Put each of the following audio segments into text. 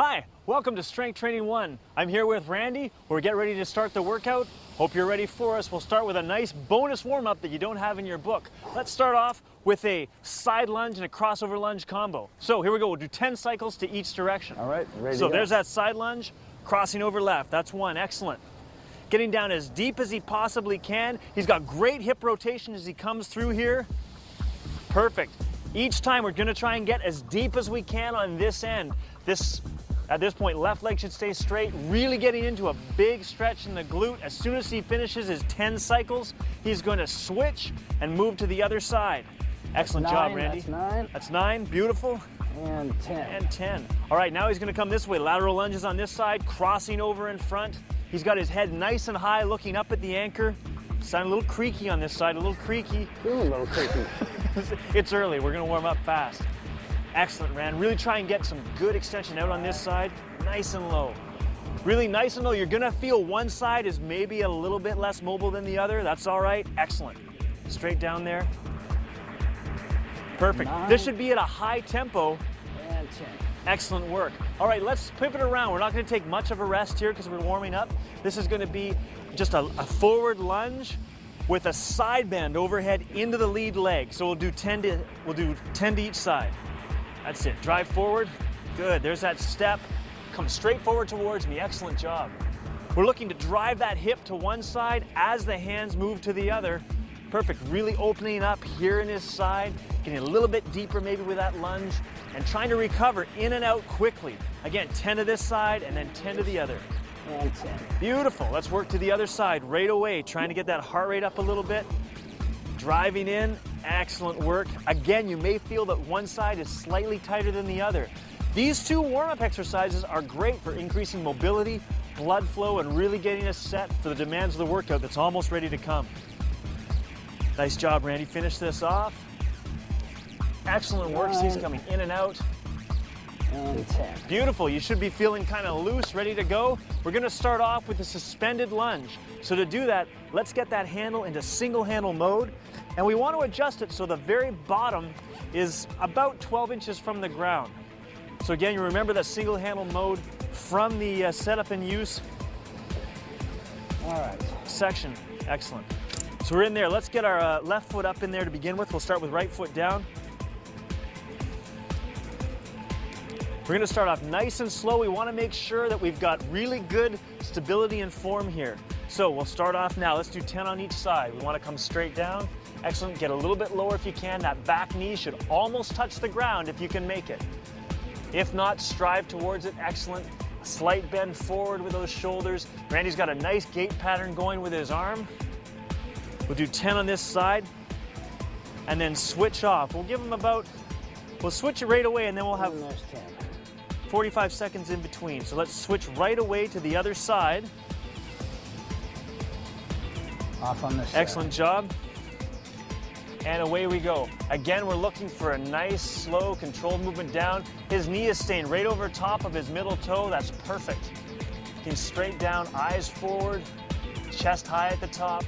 Hi, welcome to Strength Training 1. I'm here with Randy. We're getting ready to start the workout. Hope you're ready for us. We'll start with a nice bonus warm-up that you don't have in your book. Let's start off with a side lunge and a crossover lunge combo. So here we go. We'll do 10 cycles to each direction. All right, ready to So go. there's that side lunge, crossing over left. That's one. Excellent. Getting down as deep as he possibly can. He's got great hip rotation as he comes through here. Perfect. Each time we're going to try and get as deep as we can on this end. At this point, left leg should stay straight, really getting into a big stretch in the glute. As soon as he finishes his 10 cycles, he's going to switch and move to the other side. Excellent job, Randy. That's 9. That's 9, beautiful. And 10. And 10. All right, now he's going to come this way. Lateral lunges on this side, crossing over in front. He's got his head nice and high, looking up at the anchor. Sound a little creaky on this side, a little creaky. Feeling a little creaky. It's early, we're going to warm up fast. Excellent, Rand. Really try and get some good extension out on this side, nice and low. Really nice and low. You're gonna feel one side is maybe a little bit less mobile than the other. That's all right. Excellent. Straight down there. Perfect. 9. This should be at a high tempo. And 10. Excellent work. All right, let's pivot around. We're not gonna take much of a rest here because we're warming up. This is gonna be just a forward lunge with a side bend overhead into the lead leg. So we'll do 10 to each side. That's it. Drive forward. Good. There's that step. Come straight forward towards me. Excellent job. We're looking to drive that hip to one side as the hands move to the other. Perfect. Really opening up here in his side, getting a little bit deeper maybe with that lunge, and trying to recover in and out quickly. Again, 10 to this side and then 10 to the other. And 10. Beautiful. Let's work to the other side right away. Trying to get that heart rate up a little bit. Driving in, excellent work. Again, you may feel that one side is slightly tighter than the other. These two warm-up exercises are great for increasing mobility, blood flow, and really getting us set for the demands of the workout that's almost ready to come. Nice job, Randy. Finish this off. Excellent work. He's coming in and out. And 10. Beautiful. You should be feeling kind of loose, ready to go. We're going to start off with a suspended lunge. So to do that, let's get that handle into single handle mode. And we want to adjust it so the very bottom is about 12 inches from the ground. So again, you remember that single handle mode from the setup and use All right. section. Excellent. So we're in there. Let's get our left foot up in there to begin with. We'll start with right foot down. We're going to start off nice and slow. We want to make sure that we've got really good stability and form here. So we'll start off now. Let's do 10 on each side. We want to come straight down. Excellent. Get a little bit lower if you can. That back knee should almost touch the ground if you can make it. If not, strive towards it. Excellent. A slight bend forward with those shoulders. Randy's got a nice gait pattern going with his arm. We'll do 10 on this side and then switch off. We'll switch it right away and then we'll have And there's 10. 45 seconds in between. So let's switch right away to the other side. Off on this Excellent job. And away we go. Again, we're looking for a nice, slow, controlled movement down. His knee is staying right over top of his middle toe. That's perfect. Looking straight down, eyes forward, chest high at the top.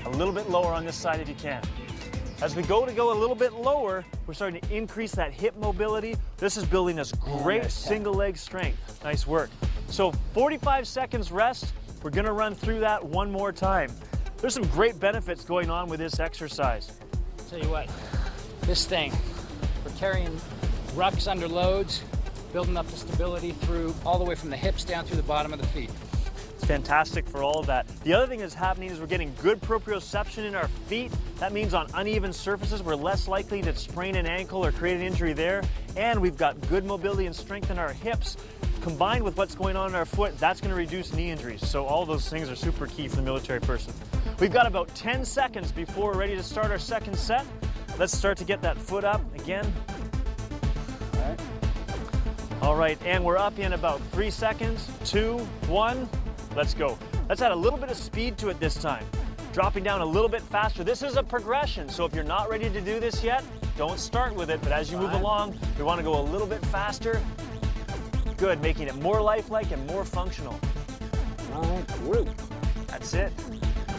A little bit lower on this side if you can. As we go a little bit lower, we're starting to increase that hip mobility. This is building us great single leg strength. Nice work. So 45 seconds rest. We're gonna run through that one more time. There's some great benefits going on with this exercise. Tell you what, this thing, we're carrying rucks under loads, building up the stability through all the way from the hips down through the bottom of the feet. It's fantastic for all of that. The other thing that's happening is we're getting good proprioception in our feet. That means on uneven surfaces, we're less likely to sprain an ankle or create an injury there. And we've got good mobility and strength in our hips. Combined with what's going on in our foot, that's going to reduce knee injuries. So all those things are super key for the military person. We've got about 10 seconds before we're ready to start our second set. Let's start to get that foot up again. All right. All right, and we're up in about 3 seconds. 2, 1, let's go. Let's add a little bit of speed to it this time. Dropping down a little bit faster. This is a progression, so if you're not ready to do this yet, don't start with it, but as you move along, we want to go a little bit faster. Good, making it more lifelike and more functional. All right. Root. That's it.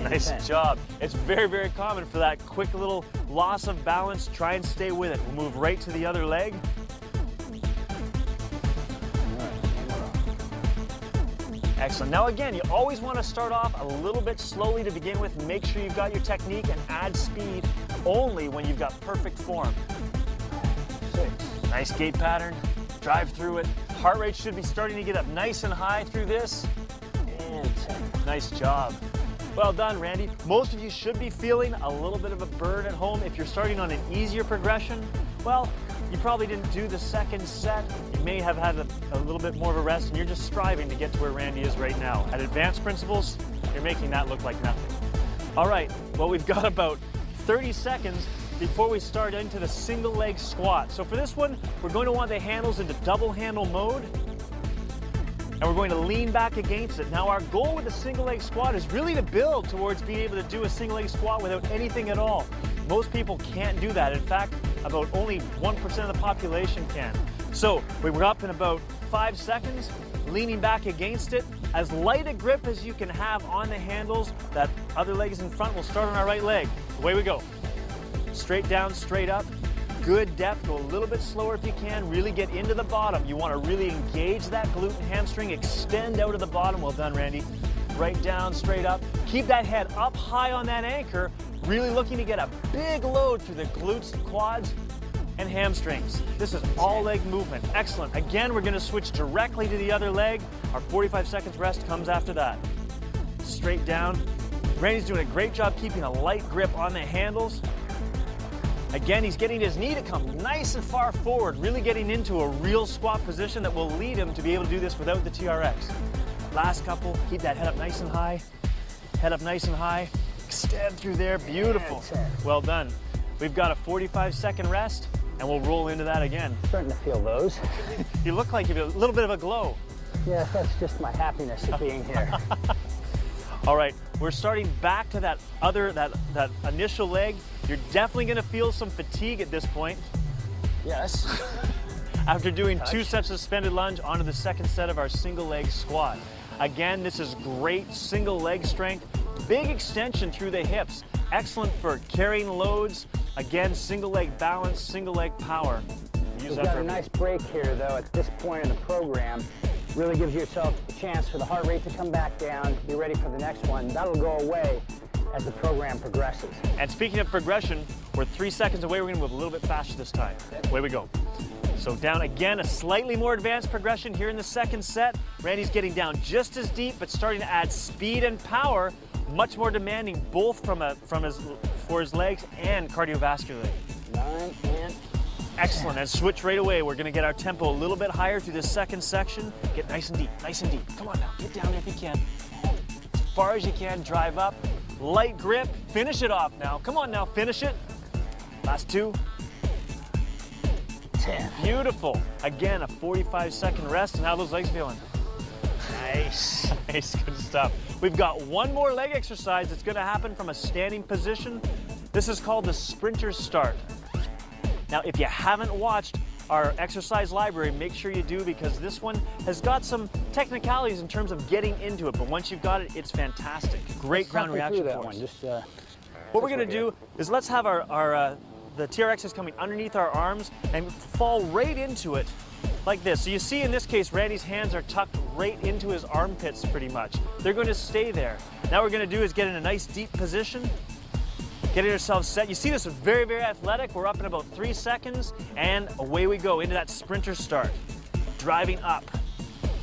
Nice job. It's very, very common for that quick little loss of balance. Try and stay with it. We'll move right to the other leg. All right. Excellent. Now again, you always want to start off a little bit slowly to begin with. Make sure you've got your technique and add speed only when you've got perfect form. 6. Nice gait pattern. Drive through it. Heart rate should be starting to get up nice and high through this. And 10. Nice job. Well done, Randy. Most of you should be feeling a little bit of a burn at home. If you're starting on an easier progression, well, you probably didn't do the second set. You may have had a little bit more of a rest, and you're just striving to get to where Randy is right now. At advanced principles, you're making that look like nothing. All right, well, we've got about 30 seconds before we start into the single leg squat. So for this one, we're going to want the handles into double handle mode, and we're going to lean back against it. Now our goal with the single leg squat is really to build towards being able to do a single leg squat without anything at all. Most people can't do that. In fact, about only 1% of the population can. So we're up in about 5 seconds, leaning back against it. As light a grip as you can have on the handles. That other leg is in front. We'll start on our right leg. Away we go. Straight down, straight up. Good depth. Go a little bit slower if you can. Really get into the bottom. You want to really engage that glute and hamstring. Extend out of the bottom. Well done, Randy. Right down, straight up. Keep that head up high on that anchor. Really looking to get a big load through the glutes, quads, and hamstrings. This is all leg movement. Excellent. Again, we're going to switch directly to the other leg. Our 45 seconds rest comes after that. Straight down. Randy's doing a great job keeping a light grip on the handles. Again, he's getting his knee to come nice and far forward, really getting into a real squat position that will lead him to be able to do this without the TRX. Last couple, keep that head up nice and high. Head up nice and high. Extend through there, beautiful. Well done. We've got a 45-second rest, and we'll roll into that again. Starting to feel those. You look like you have a little bit of a glow. Yeah, that's just my happiness of being here. All right, we're starting back to that initial leg. You're definitely gonna feel some fatigue at this point. Yes. After doing 2 sets of suspended lunge onto the second set of our single leg squat. Again, this is great single leg strength. Big extension through the hips. Excellent for carrying loads. Again, single leg balance, single leg power. You've got a nice break here, though, at this point in the program. Really gives yourself a chance for the heart rate to come back down, be ready for the next one. That'll go away as the program progresses. And speaking of progression, we're 3 seconds away. We're gonna move a little bit faster this time. Away we go. So down again, a slightly more advanced progression here in the second set. Randy's getting down just as deep, but starting to add speed and power, much more demanding both for his legs and cardiovascularly. 9 and Excellent, and switch right away. We're gonna get our tempo a little bit higher through this second section. Get nice and deep, nice and deep. Come on now, get down if you can. As far as you can, drive up. Light grip, finish it off now. Come on now, finish it. Last 2. 10. Beautiful. Again, a 45-second rest, and how are those legs feeling? Nice. Nice, good stuff. We've got one more leg exercise that's gonna happen from a standing position. This is called the sprinter's start. Now, if you haven't watched our exercise library, make sure you do, because this one has got some technicalities in terms of getting into it, but once you've got it, it's fantastic. Great ground reaction that force. one. Just, What we're gonna do is let's have the TRX is coming underneath our arms and fall right into it like this. So you see in this case, Randy's hands are tucked right into his armpits pretty much. They're going to stay there. Now what we're going to do is get in a nice deep position, getting ourselves set. You see this is very, very athletic. We're up in about 3 seconds, and away we go into that sprinter start. Driving up,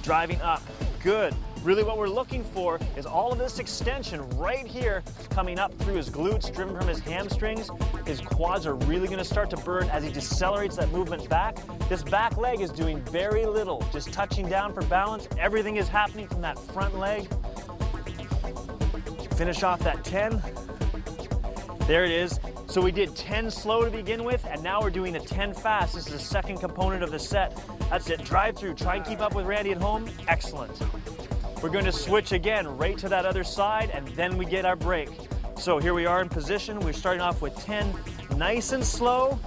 driving up. Good. Really what we're looking for is all of this extension right here coming up through his glutes, driven from his hamstrings. His quads are really going to start to burn as he decelerates that movement back. This back leg is doing very little, just touching down for balance. Everything is happening from that front leg. Finish off that 10. There it is. So we did 10 slow to begin with, and now we're doing a 10 fast. This is the second component of the set. That's it. Drive through. Try and keep up with Randy at home. Excellent. We're going to switch again right to that other side, and then we get our break. So here we are in position. We're starting off with 10 nice and slow.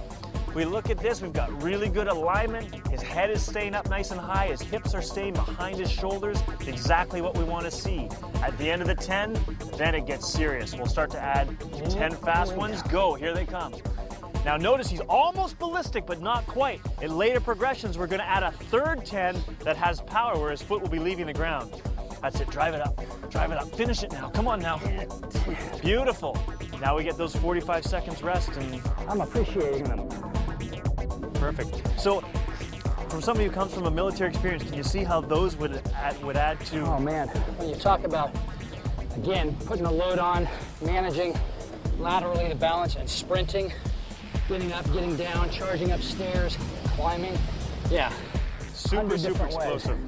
We look at this. We've got really good alignment. His head is staying up nice and high. His hips are staying behind his shoulders. Exactly what we want to see. At the end of the 10, then it gets serious. We'll start to add 10 fast ones. Go. Here they come. Now notice he's almost ballistic, but not quite. In later progressions, we're going to add a third 10 that has power, where his foot will be leaving the ground. That's it, drive it up, finish it now, come on now. Beautiful. Now we get those 45 seconds rest and I'm appreciating them. perfect. So, from somebody who comes from a military experience, can you see how those would add to? Oh man, when you talk about, again, putting a load on, managing laterally the balance and sprinting, getting up, getting down, charging upstairs, climbing. Yeah, super different ways. explosive.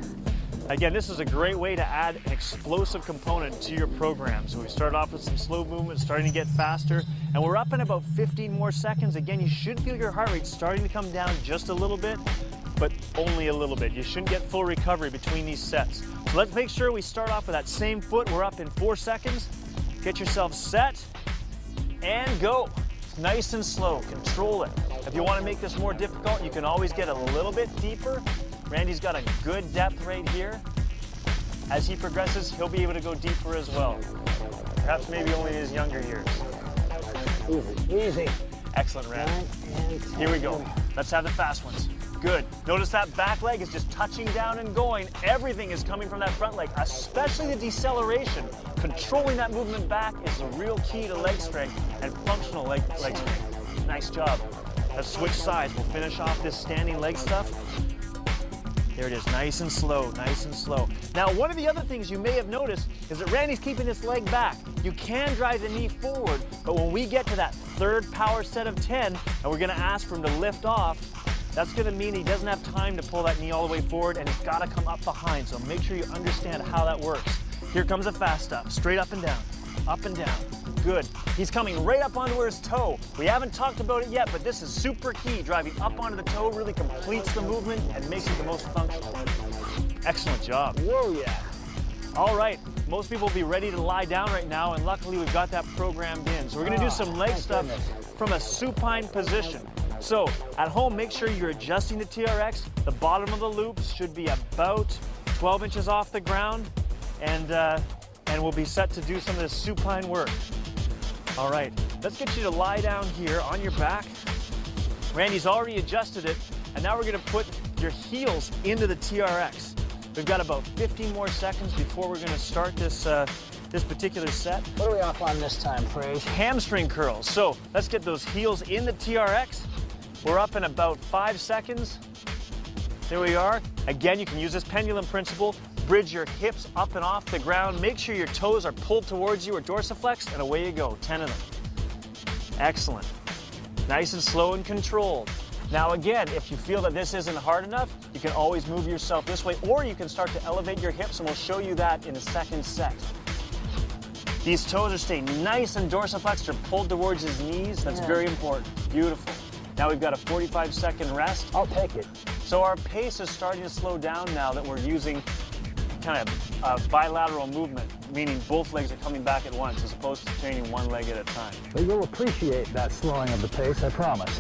Again, this is a great way to add an explosive component to your program. So we started off with some slow movement, starting to get faster, and we're up in about 15 more seconds. Again, you should feel your heart rate starting to come down just a little bit, but only a little bit. You shouldn't get full recovery between these sets. So let's make sure we start off with that same foot. We're up in 4 seconds. Get yourself set and go. Nice and slow, control it. If you want to make this more difficult, you can always get a little bit deeper. Randy's got a good depth right here. As he progresses, he'll be able to go deeper as well. Perhaps maybe only in his younger years. Easy, easy. Excellent, Randy. Here we go. Let's have the fast ones. Good. Notice that back leg is just touching down and going. Everything is coming from that front leg, especially the deceleration. Controlling that movement back is the real key to leg strength and functional leg strength. Nice job. Let's switch sides. We'll finish off this standing leg stuff. There it is, nice and slow, nice and slow. Now, one of the other things you may have noticed is that Randy's keeping his leg back. You can drive the knee forward, but when we get to that third power set of 10, and we're gonna ask for him to lift off, that's gonna mean he doesn't have time to pull that knee all the way forward, and he's gotta come up behind, so make sure you understand how that works. Here comes a fast up, straight up and down, up and down. Good. He's coming right up onto his toe. We haven't talked about it yet, but this is super key. Driving up onto the toe really completes the movement and makes it the most functional. Excellent job. Whoa, yeah. All right, most people will be ready to lie down right now, and luckily we've got that programmed in. So we're gonna do some leg stuff from a supine position. So at home, make sure you're adjusting the TRX. The bottom of the loops should be about 12 inches off the ground, and we'll be set to do some of this supine work. All right, let's get you to lie down here on your back. Randy's already adjusted it, and now we're gonna put your heels into the TRX. We've got about 15 more seconds before we're gonna start this, this particular set. What are we off on this time, Fraze? Hamstring curls. So let's get those heels in the TRX. We're up in about 5 seconds. There we are. Again, you can use this pendulum principle. Bridge your hips up and off the ground. Make sure your toes are pulled towards you or dorsiflexed, and away you go, 10 of them. Excellent. Nice and slow and controlled. Now again, if you feel that this isn't hard enough, you can always move yourself this way, or you can start to elevate your hips, and we'll show you that in the second set. These toes are staying nice and dorsiflexed or pulled towards his knees. That's very important. Beautiful. Now we've got a 45-second rest. I'll take it. So our pace is starting to slow down now that we're using kind of bilateral movement, meaning both legs are coming back at once as opposed to training one leg at a time. But you'll appreciate that slowing of the pace, I promise.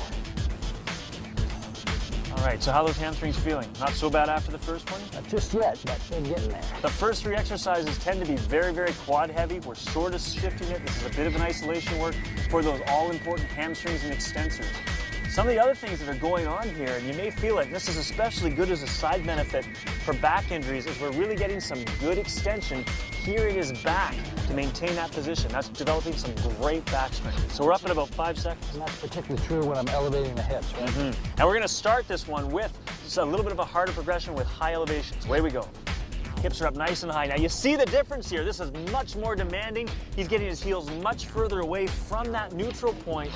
All right, so how are those hamstrings feeling? Not so bad after the first one? Not just yet, but they're getting there. The first 3 exercises tend to be very, very quad heavy. We're sort of shifting it. This is a bit of an isolation work for those all-important hamstrings and extensors. Some of the other things that are going on here, and you may feel it, this is especially good as a side benefit for back injuries, is we're really getting some good extension here in his back to maintain that position. That's developing some great back strength. So we're up in about 5 seconds. And that's particularly true when I'm elevating the hips, right? And we're gonna start this one with just a little bit of a harder progression with high elevations. Away we go. Hips are up nice and high. Now you see the difference here. This is much more demanding. He's getting his heels much further away from that neutral point.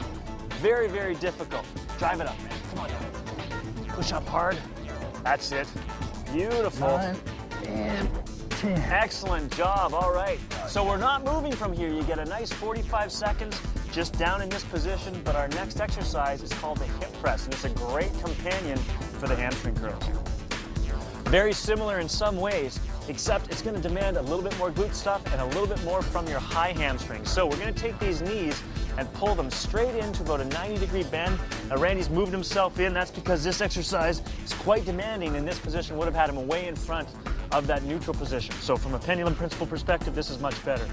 Very, very difficult. Drive it up, man. Come on down. Push up hard. That's it. Beautiful. 9 and 10. Excellent job. All right. So we're not moving from here. You get a nice 45 seconds just down in this position, but our next exercise is called the hip press, and it's a great companion for the hamstring curls. Very similar in some ways, except it's going to demand a little bit more glute stuff and a little bit more from your high hamstrings. So we're going to take these knees and pull them straight into about a 90-degree bend. Now Randy's moved himself in. That's because this exercise is quite demanding. In this position would have had him way in front of that neutral position. So from a pendulum principle perspective, this is much better.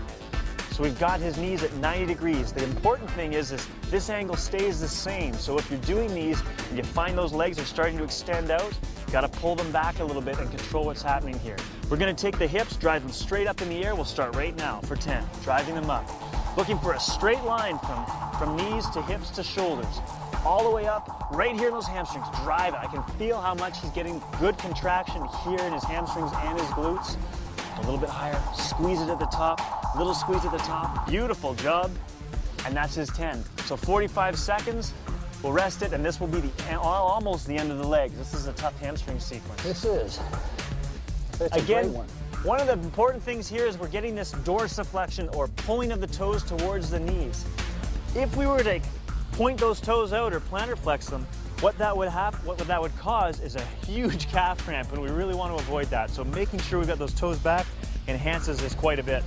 So we've got his knees at 90 degrees. The important thing is this angle stays the same. So if you're doing these and you find those legs are starting to extend out, Got to pull them back a little bit and control what's happening here. We're going to take the hips, drive them straight up in the air. We'll start right now for 10, driving them up. Looking for a straight line from knees to hips to shoulders. All the way up, right here in those hamstrings. Drive it. I can feel how much he's getting good contraction here in his hamstrings and his glutes. A little bit higher. Squeeze it at the top. Little squeeze at the top. Beautiful job. And that's his 10. So 45 seconds. We'll rest it, and this will be almost the end of the leg. This is a tough hamstring sequence. This is. It's Again, a great one of the important things here is we're getting this dorsiflexion, or pulling of the toes towards the knees. If we were to point those toes out or plantar flex them, what that would cause is a huge calf cramp, and we really want to avoid that. So making sure we've got those toes back enhances this quite a bit.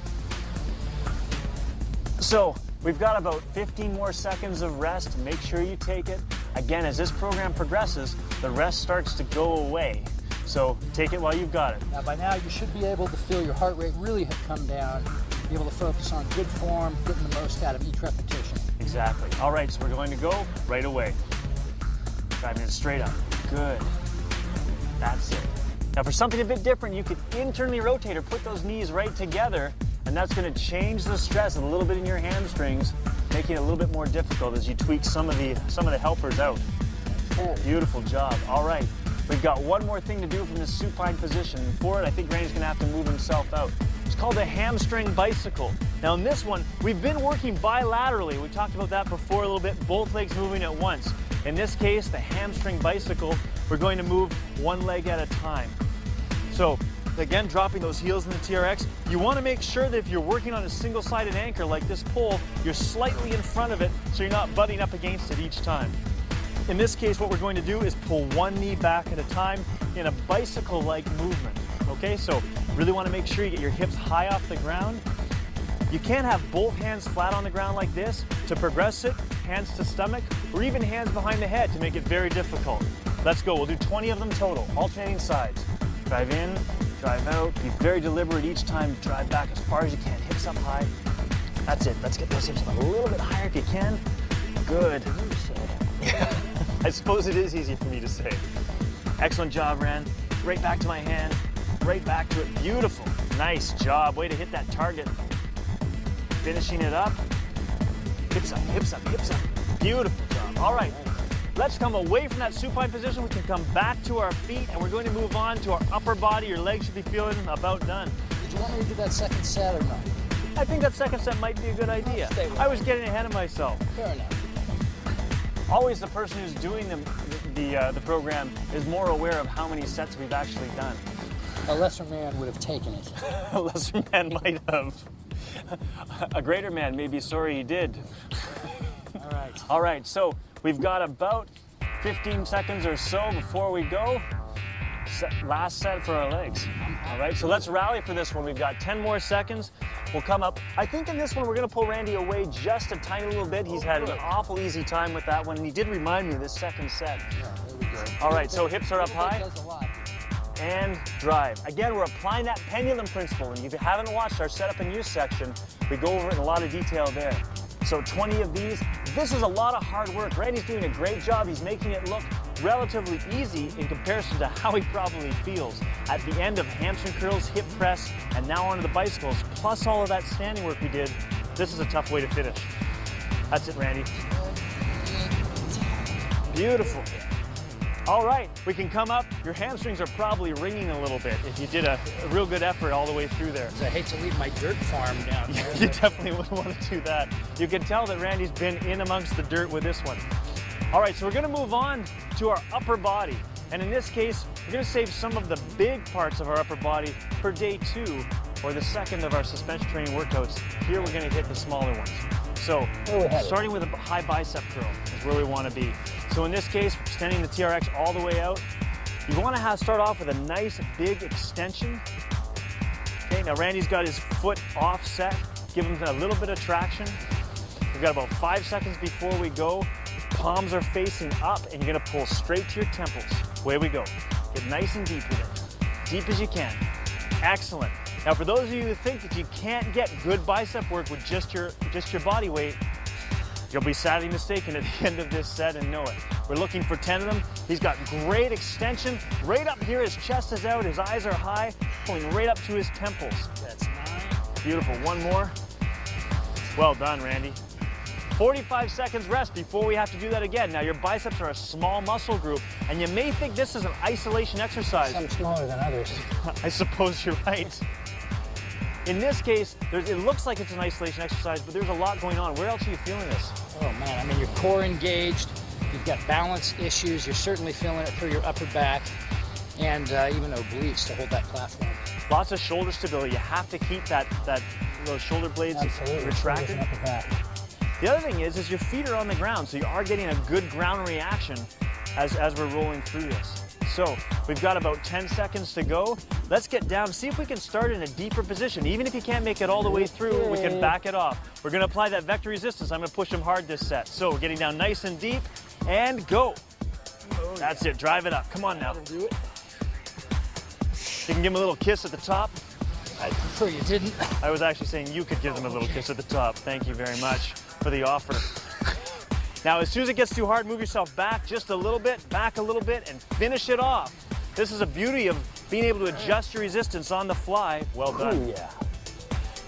So we've got about 15 more seconds of rest. Make sure you take it. Again, as this program progresses, the rest starts to go away. So take it while you've got it. Now by now you should be able to feel your heart rate really have come down, be able to focus on good form, getting the most out of each repetition. Exactly. All right, so we're going to go right away. Driving it straight up. Good. That's it. Now for something a bit different, you could internally rotate or put those knees right together, and that's going to change the stress a little bit in your hamstrings, making it a little bit more difficult as you tweak some of the helpers out. Beautiful job. All right, we've got one more thing to do from this supine position. For it, I think Randy's going to have to move himself out. It's called a hamstring bicycle. Now in this one, we've been working bilaterally. We talked about that before a little bit, both legs moving at once. In this case, the hamstring bicycle, we're going to move one leg at a time. So again, dropping those heels in the TRX, you want to make sure that if you're working on a single-sided anchor like this pole, you're slightly in front of it so you're not butting up against it each time. In this case, what we're going to do is pull one knee back at a time in a bicycle-like movement. Okay, so really want to make sure you get your hips high off the ground. You can have both hands flat on the ground like this. To progress it, hands to stomach, or even hands behind the head to make it very difficult. Let's go, we'll do 20 of them total, alternating sides. Drive in, drive out, be very deliberate each time, drive back as far as you can, hips up high. That's it, let's get those hips up a little bit higher if you can. Good. I suppose it is easy for me to say. Excellent job, Rand. Right back to my hand, right back to it, beautiful. Nice job, way to hit that target. Finishing it up. Hips up, hips up, hips up. Beautiful job. All right, let's come away from that supine position. We can come back to our feet, and we're going to move on to our upper body. Your legs should be feeling about done. Did you want me to do that second set or not? I think that second set might be a good idea. I was getting ahead of myself. Fair enough. Always the person who's doing the program is more aware of how many sets we've actually done. A lesser man would have taken it. A lesser man might have. A greater man may be sorry he did. All right. All right, so we've got about 15 seconds or so before we go. Last set for our legs. All right, so let's rally for this one. We've got 10 more seconds. We'll come up. I think in this one, we're gonna pull Randy away just a tiny little bit. He's had an awful easy time with that one, and he did remind me of this second set. Yeah, there we go. All right, so hips are up high. Does a lot. And drive. Again, we're applying that pendulum principle, and if you haven't watched our setup and use section, we go over it in a lot of detail there. So 20 of these. This is a lot of hard work. Randy's doing a great job. He's making it look relatively easy in comparison to how he probably feels. At the end of hamstring curls, hip press, and now onto the bicycles, plus all of that standing work we did, this is a tough way to finish. That's it, Randy. Beautiful. All right, we can come up. Your hamstrings are probably ringing a little bit if you did a real good effort all the way through there. I hate to leave my dirt farm down there. You definitely wouldn't want to do that. You can tell that Randy's been in amongst the dirt with this one. All right, so we're gonna move on to our upper body. And in this case, we're gonna save some of the big parts of our upper body for day 2 or the second of our suspension training workouts. Here we're gonna hit the smaller ones. So starting with a high bicep curl is where we wanna be. So in this case, extending the TRX all the way out, you wanna start off with a nice big extension. Okay, now Randy's got his foot offset, give him a little bit of traction. We've got about 5 seconds before we go. Palms are facing up, and you're gonna pull straight to your temples. Away we go. Get nice and deep with it. Deep as you can. Excellent. Now for those of you who think that you can't get good bicep work with just your body weight, you'll be sadly mistaken at the end of this set and know it. We're looking for 10 of them. He's got great extension. Right up here, his chest is out, his eyes are high, pulling right up to his temples. That's 9. Beautiful. One more. Well done, Randy. 45 seconds rest before we have to do that again. Now, your biceps are a small muscle group, and you may think this is an isolation exercise. Some smaller than others. I suppose you're right. In this case, it looks like it's an isolation exercise, but there's a lot going on. Where else are you feeling this? Oh man, I mean, your core engaged, you've got balance issues, you're certainly feeling it through your upper back, and even obliques to hold that platform. Lots of shoulder stability. You have to keep those shoulder blades retracted. Upper back. The other thing is your feet are on the ground, so you are getting a good ground reaction as we're rolling through this. So we've got about 10 seconds to go. Let's get down, see if we can start in a deeper position. Even if you can't make it all the way through, we can back it off. We're gonna apply that vector resistance. I'm gonna push him hard this set. So we're getting down nice and deep, and go. That's it, drive it up. Come on now. Do it. You can give him a little kiss at the top. I prefer you didn't. I was actually saying you could give them a little kiss at the top. Thank you very much for the offer. Now, as soon as it gets too hard, move yourself back just a little bit, back a little bit, and finish it off. This is a beauty of being able to adjust your resistance on the fly. Well done. Ooh, yeah.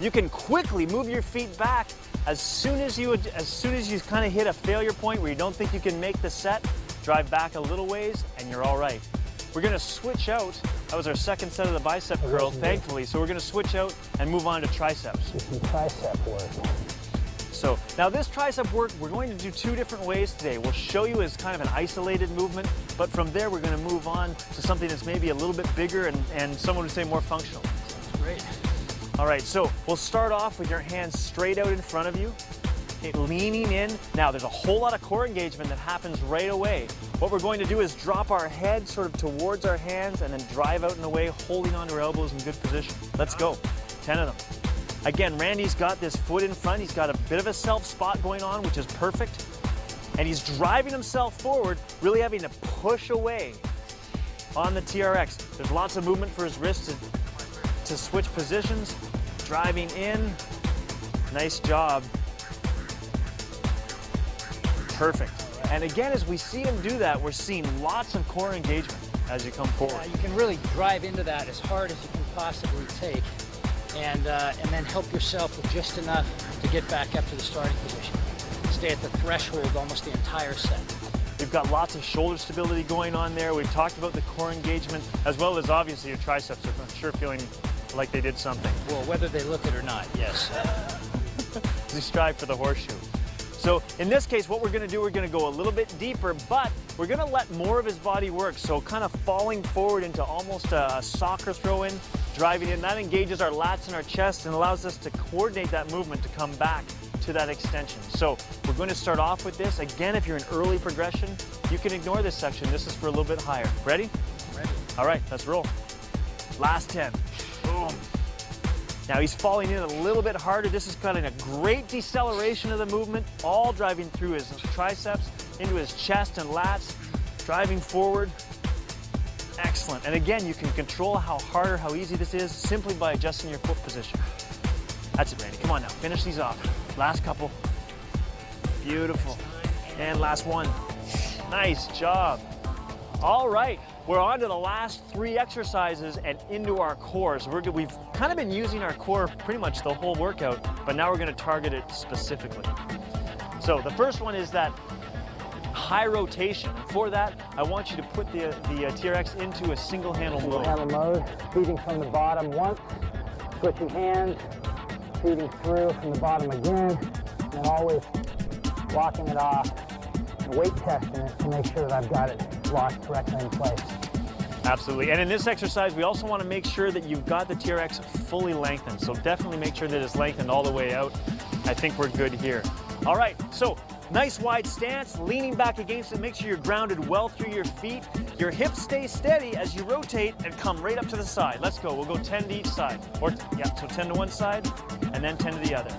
You can quickly move your feet back as soon as you kind of hit a failure point where you don't think you can make the set. Drive back a little ways, and you're all right. We're gonna switch out. That was our second set of the bicep curl, thankfully. So we're gonna switch out and move on to triceps. Do some tricep work. So now this tricep work, we're going to do 2 different ways today. We'll show you as kind of an isolated movement, but from there we're going to move on to something that's maybe a little bit bigger and someone would say more functional. Great. All right, so we'll start off with your hands straight out in front of you, leaning in. Now there's a whole lot of core engagement that happens right away. What we're going to do is drop our head sort of towards our hands and then drive out and away, holding onto our elbows in good position. Let's go, 10 of them. Again, Randy's got this foot in front. He's got a bit of a self spot going on, which is perfect. And he's driving himself forward, really having to push away on the TRX. There's lots of movement for his wrist to switch positions. Driving in. Nice job. Perfect. And again, as we see him do that, we're seeing lots of core engagement as you come forward. You can really drive into that as hard as you can possibly take. And then help yourself with just enough to get back up to the starting position. Stay at the threshold almost the entire set. We've got lots of shoulder stability going on there. We've talked about the core engagement, as well as obviously your triceps are, I'm sure, feeling like they did something. Well, whether they look it or not, yes. We strive for the horseshoe. So in this case, what we're gonna do, we're gonna go a little bit deeper, but we're gonna let more of his body work. So kind of falling forward into almost a soccer throw in, driving in. That engages our lats and our chest and allows us to coordinate that movement to come back to that extension. So we're going to start off with this. Again, if you're in early progression, you can ignore this section. This is for a little bit higher. Ready? Ready. All right, let's roll. Last 10. Boom. Now he's falling in a little bit harder. This is cutting a great deceleration of the movement, all driving through his triceps, into his chest and lats, driving forward. Excellent. And again, you can control how hard or how easy this is simply by adjusting your foot position. That's it, Randy. Come on now. Finish these off. Last couple. Beautiful. And last one. Nice job. All right. We're on to the last 3 exercises and into our core. So we've kind of been using our core pretty much the whole workout, but now we're going to target it specifically. So the first one is that high rotation. For that, I want you to put the TRX into a single handle mode. Handle mode, feeding from the bottom once, switching hands, feeding through from the bottom again, and then always locking it off and weight testing it to make sure that I've got it locked correctly in place. Absolutely. And in this exercise, we also want to make sure that you've got the TRX fully lengthened. So definitely make sure that it's lengthened all the way out. I think we're good here. All right, so nice wide stance, leaning back against it. Make sure you're grounded well through your feet. Your hips stay steady as you rotate and come right up to the side. Let's go. We'll go 10 to each side. Or, yeah, so 10 to one side and then 10 to the other.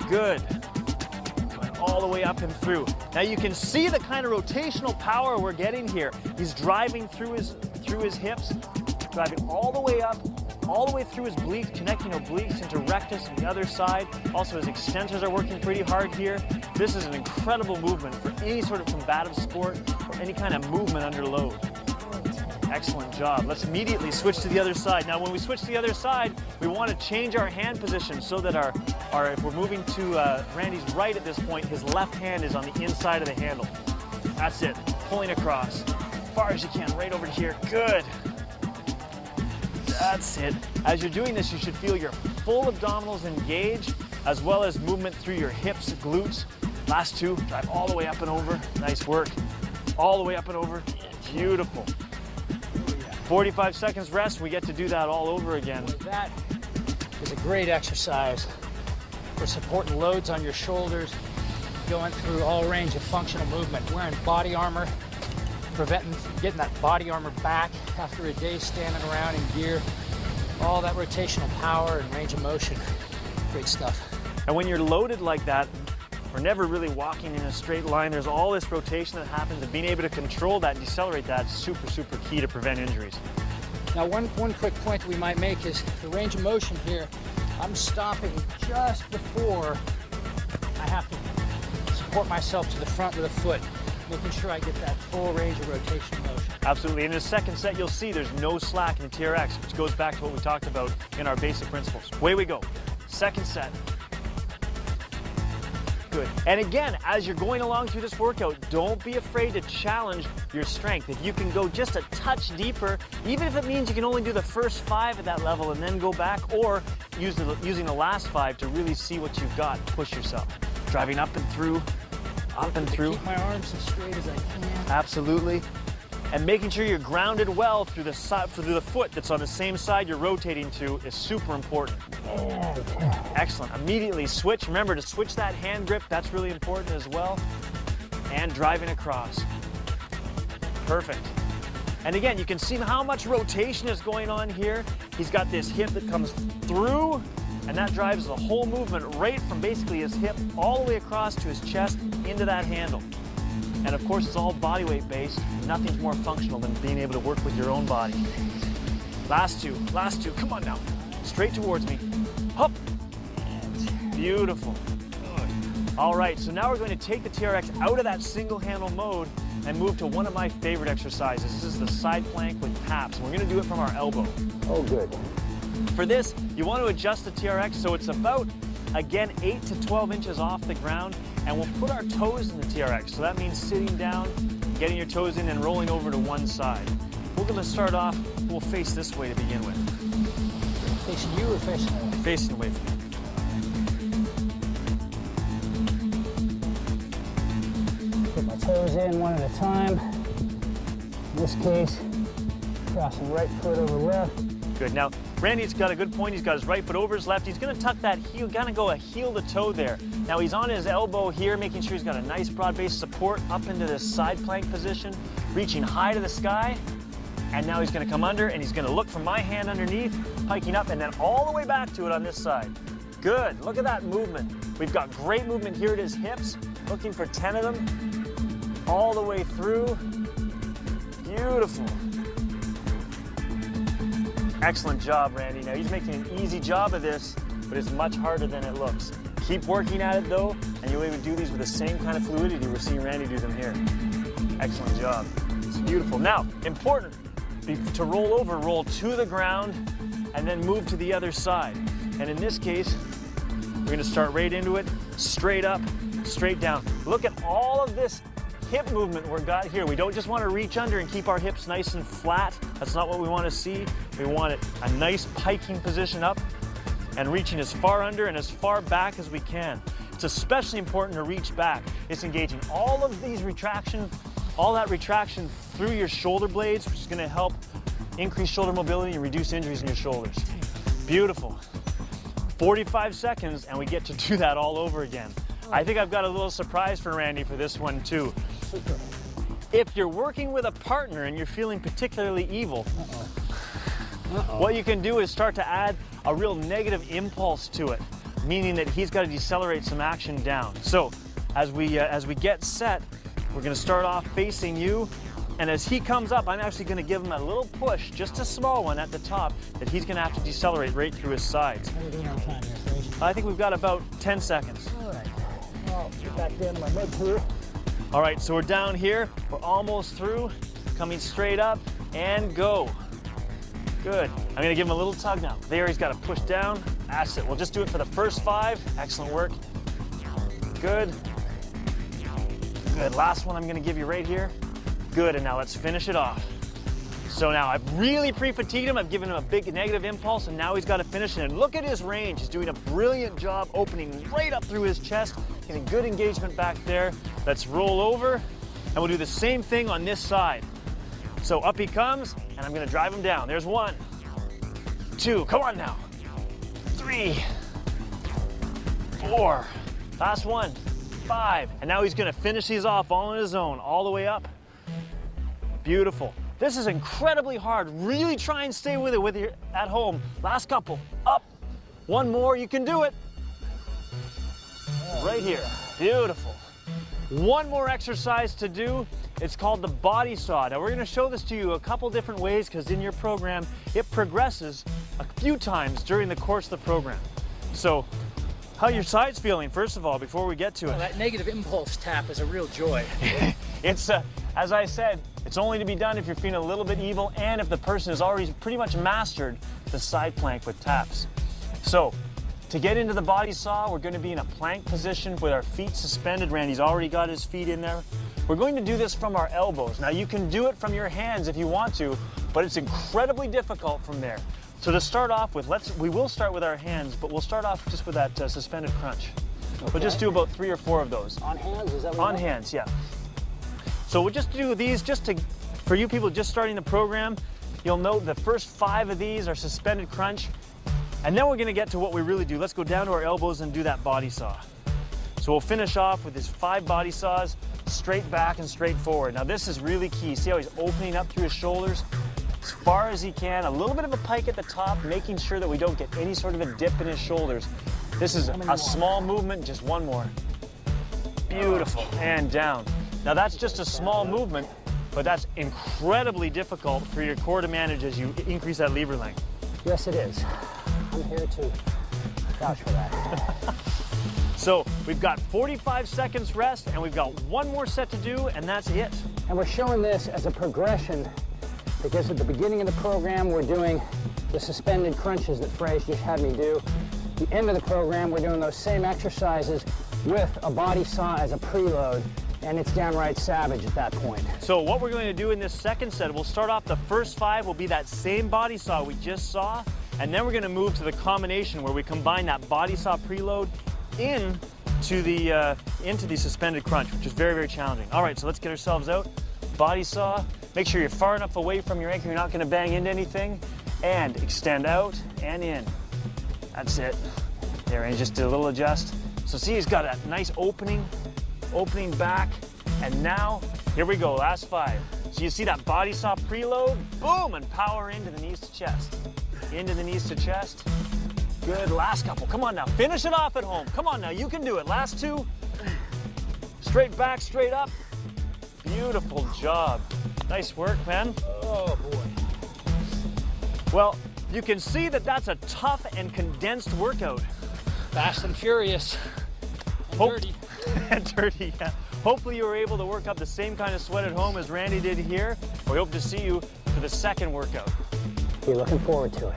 Good. Going all the way up and through. Now you can see the kind of rotational power we're getting here. He's driving through his hips, driving all the way up, all the way through his obliques, connecting obliques into rectus and the other side. Also, his extensors are working pretty hard here. This is an incredible movement for any sort of combative sport or any kind of movement under load. Excellent job. Let's immediately switch to the other side. Now, when we switch to the other side, we want to change our hand position so that if we're moving to Randy's right at this point, his left hand is on the inside of the handle. That's it. Pulling across. As far as you can, right over here. Good. That's it. As you're doing this, you should feel your full abdominals engage, as well as movement through your hips, glutes. Last two, drive all the way up and over. Nice work. All the way up and over. Beautiful. 45 seconds rest, we get to do that all over again. That is a great exercise for supporting loads on your shoulders, going through all range of functional movement, wearing body armor, getting that body armor back after a day standing around in gear, all that rotational power and range of motion. Great stuff. And when you're loaded like that, we're never really walking in a straight line. There's all this rotation that happens, and being able to control that and decelerate that is super, super key to prevent injuries. Now, one quick point that we might make is the range of motion here. I'm stopping just before I have to support myself to the front with a foot, making sure I get that full range of rotational motion. Absolutely. In the second set, you'll see there's no slack in the TRX, which goes back to what we talked about in our basic principles. Away we go. Second set. Good. And again, as you're going along through this workout, don't be afraid to challenge your strength. If you can go just a touch deeper, even if it means you can only do the first 5 at that level and then go back, or using the last 5 to really see what you've got, push yourself. Driving up and through, up and through. Keep my arms as straight as I can. Absolutely. And making sure you're grounded well through the foot that's on the same side you're rotating to is super important. Excellent. Immediately switch. Remember to switch that hand grip. That's really important as well. And driving across. Perfect. And again, you can see how much rotation is going on here. He's got this hip that comes through, and that drives the whole movement right from basically his hip all the way across to his chest into that handle. And of course, it's all body weight based. Nothing's more functional than being able to work with your own body. Last two, come on now. Straight towards me. Hop. Beautiful. All right, so now we're going to take the TRX out of that single handle mode and move to one of my favorite exercises. This is the side plank with PAPs. We're gonna do it from our elbow. Oh, good. For this, you want to adjust the TRX so it's about, again, 8 to 12 inches off the ground, and we'll put our toes in the TRX. So that means sitting down, getting your toes in, and rolling over to one side. We're going to start off, we'll face this way to begin with. Facing you or facing away? Facing away from me. Put my toes in one at a time. In this case, crossing right foot over left. Good. Now, Randy's got a good point. He's got his right foot over his left. He's going to tuck that heel, kind of go a heel to toe there. Now, he's on his elbow here, making sure he's got a nice broad base support up into this side plank position, reaching high to the sky. And now he's going to come under, and he's going to look for my hand underneath, hiking up, and then all the way back to it on this side. Good. Look at that movement. We've got great movement here at his hips, looking for 10 of them, all the way through. Beautiful. Excellent job, Randy. Now, he's making an easy job of this, but it's much harder than it looks. Keep working at it, though, and you'll be able to do these with the same kind of fluidity we're seeing Randy do them here. Excellent job. It's beautiful. Now, important, to roll over, roll to the ground, and then move to the other side. And in this case, we're going to start right into it, straight up, straight down. Look at all of this hip movement we've got here. We don't just want to reach under and keep our hips nice and flat. That's not what we want to see. We want it a nice piking position up and reaching as far under and as far back as we can. It's especially important to reach back. It's engaging all of these retraction, all that retraction through your shoulder blades, which is going to help increase shoulder mobility and reduce injuries in your shoulders. Beautiful. 45 seconds and we get to do that all over again. I think I've got a little surprise for Randy for this one too. If you're working with a partner and you're feeling particularly evil, what you can do is start to add a real negative impulse to it, meaning that he's got to decelerate some action down. So as we get set, we're going to start off facing you. And as he comes up, I'm actually going to give him a little push, just a small one at the top, that he's going to have to decelerate right through his sides. What are we doing on time here, Fraser? I think we've got about 10 seconds. All right. I'll get back down to my mud pool. All right, so we're down here. We're almost through. Coming straight up and go. Good. I'm going to give him a little tug now. There, he's got to push down. That's it. We'll just do it for the first 5. Excellent work. Good. Good. Last one I'm going to give you right here. Good, and now let's finish it off. So now I've really pre-fatigued him. I've given him a big negative impulse, and now he's got to finish it. And look at his range. He's doing a brilliant job opening right up through his chest, getting good engagement back there. Let's roll over, and we'll do the same thing on this side. So up he comes, and I'm going to drive him down. There's 1, 2, come on now. 3, 4, last one, 5. And now he's going to finish these off all on his own, all the way up. Beautiful. This is incredibly hard. Really try and stay with it with you at home. Last couple. Up. 1 more. You can do it. Right here. Beautiful. 1 more exercise to do. It's called the body saw. Now we're going to show this to you a couple different ways because in your program it progresses a few times during the course of the program. So how are your sides feeling first of all before we get to it? Well, that negative impulse tap is a real joy. It's as I said, it's only to be done if you're feeling a little bit evil and if the person has already pretty much mastered the side plank with taps. So to get into the body saw, we're going to be in a plank position with our feet suspended. Randy's already got his feet in there. We're going to do this from our elbows. Now you can do it from your hands if you want to, but it's incredibly difficult from there. So to start off with, we will start with our hands, but we'll start off just with that suspended crunch. Okay. We'll just do about 3 or 4 of those. On hands, is that what? On hands, yeah. So we'll just do these for you people just starting the program. You'll note the first 5 of these are suspended crunch, and then we're going to get to what we really do. Let's go down to our elbows and do that body saw. So we'll finish off with his 5 body saws, straight back and straight forward. Now this is really key. See how he's opening up through his shoulders as far as he can. A little bit of a pike at the top, making sure that we don't get any sort of a dip in his shoulders. This is a small movement, just 1 more. Beautiful, and down. Now that's just a small movement, but that's incredibly difficult for your core to manage as you increase that lever length. Yes, it is. I'm here to vouch for that. So we've got 45 seconds rest, and we've got 1 more set to do, and that's it. And we're showing this as a progression because at the beginning of the program, we're doing the suspended crunches that Fraser just had me do. At the end of the program, we're doing those same exercises with a body saw as a preload, and it's downright savage at that point. So what we're going to do in this second set, we'll start off the first 5 will be that same body saw we just saw, and then we're going to move to the combination where we combine that body saw preload into the suspended crunch, which is very, very challenging. All right, so let's get ourselves out. Body saw. Make sure you're far enough away from your anchor, you're not going to bang into anything. And extend out and in. That's it. There, and just do a little adjust. So see, he's got a nice opening back. And now, here we go, last 5. So you see that body saw preload, boom, and power into the knees to chest. Into the knees to chest. Good, last couple, come on now, finish it off at home. Come on now, you can do it, last 2. Straight back, straight up. Beautiful job. Nice work, man. Oh boy. Well, you can see that that's a tough and condensed workout. Fast and furious. And dirty. And dirty, yeah. Hopefully you were able to work up the same kind of sweat at home as Randy did here. We hope to see you for the second workout. Be looking forward to it.